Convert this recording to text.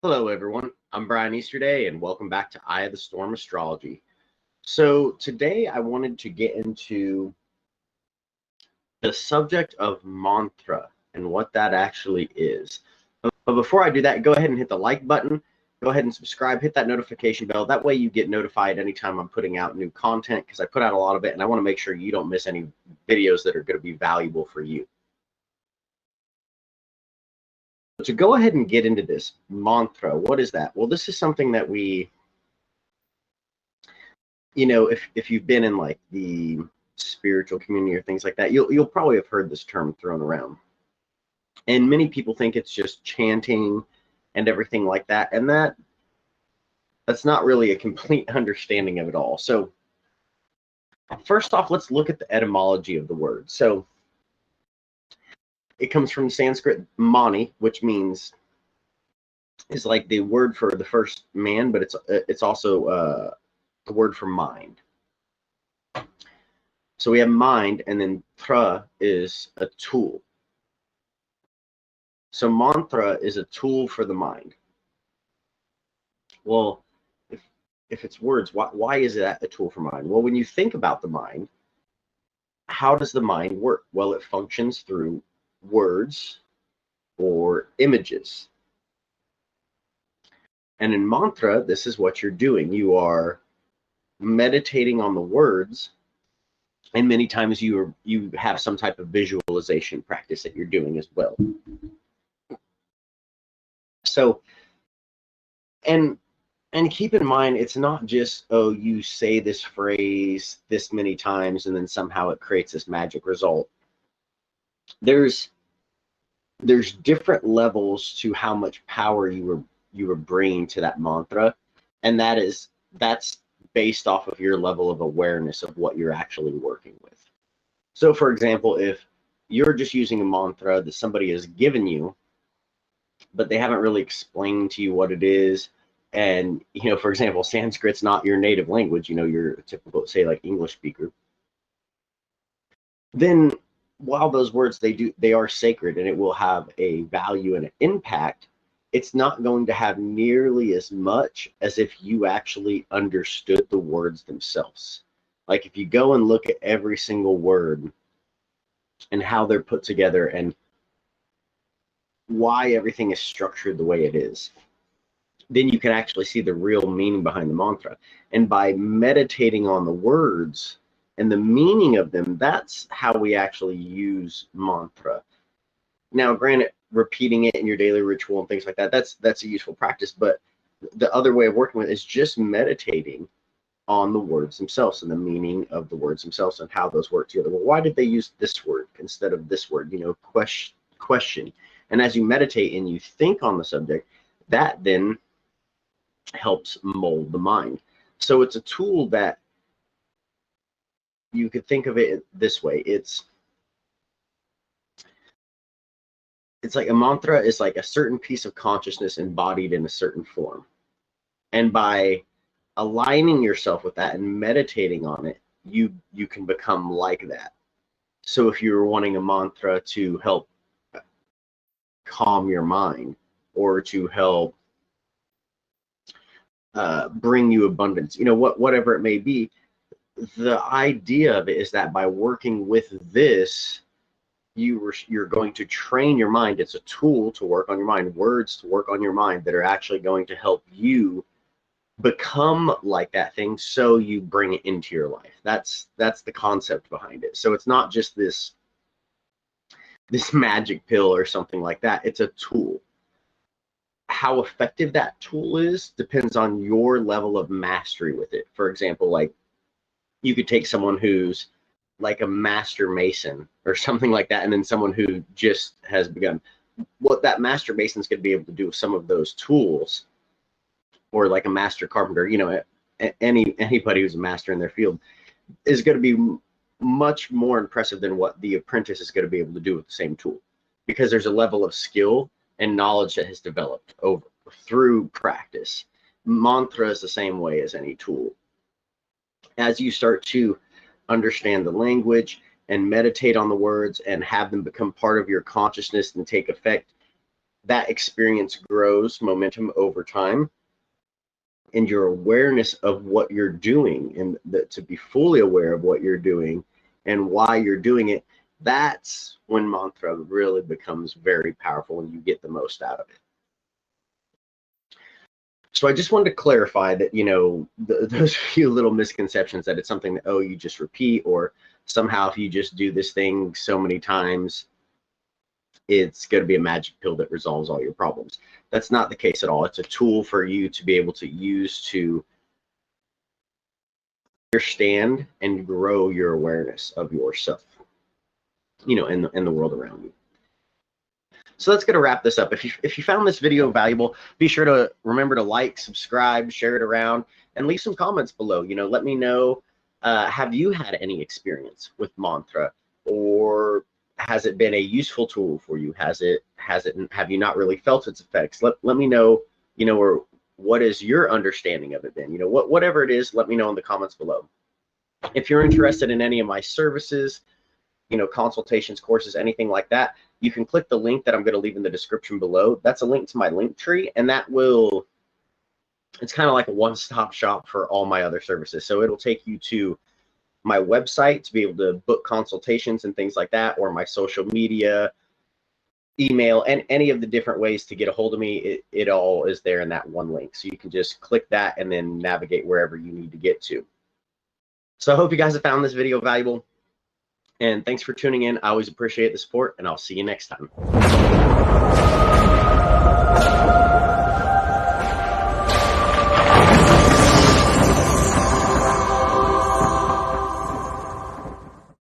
Hello, everyone. I'm Brian Easterday, and welcome back to Eye of the Storm Astrology. So, today I wanted to get into the subject of mantra and what that actually is. But before I do that, go ahead and hit the like button. Go ahead and subscribe, hit that notification bell. That way, you get notified anytime I'm putting out new content because I put out a lot of it, and I want to make sure you don't miss any videos that are going to be valuable for you. To go ahead and get into this mantra, what is that? Well, this is something that if you've been in like the spiritual community or things like that, you'll probably have heard this term thrown around. And many people think it's just chanting and everything like that, and that's not really a complete understanding of it all. So first off, let's look at the etymology of the word. So it comes from Sanskrit mani, which means is like the word for the first man, but it's also the word for mind. So we have mind, and then tra is a tool. So mantra is a tool for the mind. Well, if it's words, why is that a tool for mind? Well, when you think about the mind, how does the mind work? Well, it functions through words or images. And in mantra, this is what you're doing. You are meditating on the words, and many times you have some type of visualization practice that you're doing as well. So, and keep in mind, it's not just, oh, you say this phrase this many times and then somehow it creates this magic result. There's different levels to how much power you were bringing to that mantra, and that's based off of your level of awareness of what you're actually working with. So, for example, if you're just using a mantra that somebody has given you, but they haven't really explained to you what it is, and for example, Sanskrit's not your native language, you're a typical, say, like English speaker, then while those words they are sacred and it will have a value and an impact, it's not going to have nearly as much as if you actually understood the words themselves. Like if you go and look at every single word and how they're put together and why everything is structured the way it is, then you can actually see the real meaning behind the mantra. And by meditating on the words and the meaning of them, that's how we actually use mantra. Now, granted, repeating it in your daily ritual and things like that, that's a useful practice, but the other way of working with it is just meditating on the words themselves and the meaning of the words themselves and how those work together. Well, why did they use this word instead of this word? Question. And as you meditate and you think on the subject, that then helps mold the mind. So it's a tool that you could think of it this way. It's like a mantra is like a certain piece of consciousness embodied in a certain form. And by aligning yourself with that and meditating on it, you can become like that. So if you're wanting a mantra to help calm your mind or to help bring you abundance, whatever it may be, the idea of it is that by working with this, you're going to train your mind. It's a tool to work on your mind, words to work on your mind that are actually going to help you become like that thing, so you bring it into your life. That's the concept behind it. So it's not just this magic pill or something like that. It's a tool. How effective that tool is depends on your level of mastery with it. For example, like you could take someone who's like a master mason or something like that, and then someone who just has begun. What that master mason is going to be able to do with some of those tools, or like a master carpenter, anybody who's a master in their field, is going to be much more impressive than what the apprentice is going to be able to do with the same tool, because there's a level of skill and knowledge that has developed through practice. Mantra is the same way as any tool. As you start to understand the language and meditate on the words and have them become part of your consciousness and take effect, that experience grows momentum over time, and your awareness of what you're doing, and to be fully aware of what you're doing and why you're doing it, that's when mantra really becomes very powerful and you get the most out of it. So I just wanted to clarify that, those few little misconceptions that it's something that, oh, you just repeat, or somehow if you just do this thing so many times, it's going to be a magic pill that resolves all your problems. That's not the case at all. It's a tool for you to be able to use to understand and grow your awareness of yourself, in the world around you. So that's going to wrap this up. If you found this video valuable, be sure to remember to like, subscribe, share it around, and leave some comments below. Let me know, have you had any experience with mantra, or has it been a useful tool for you? Have you not really felt its effects? Let me know, or what is your understanding of it been? Whatever it is, let me know in the comments below. If you're interested in any of my services, consultations, courses, anything like that, you can click the link that I'm going to leave in the description below. That's a link to my Linktree, and it's kind of like a one-stop shop for all my other services. So it'll take you to my website to be able to book consultations and things like that, or my social media, email, and any of the different ways to get a hold of me. It all is there in that one link. So you can just click that and then navigate wherever you need to get to. So I hope you guys have found this video valuable. And thanks for tuning in. I always appreciate the support, and I'll see you next time.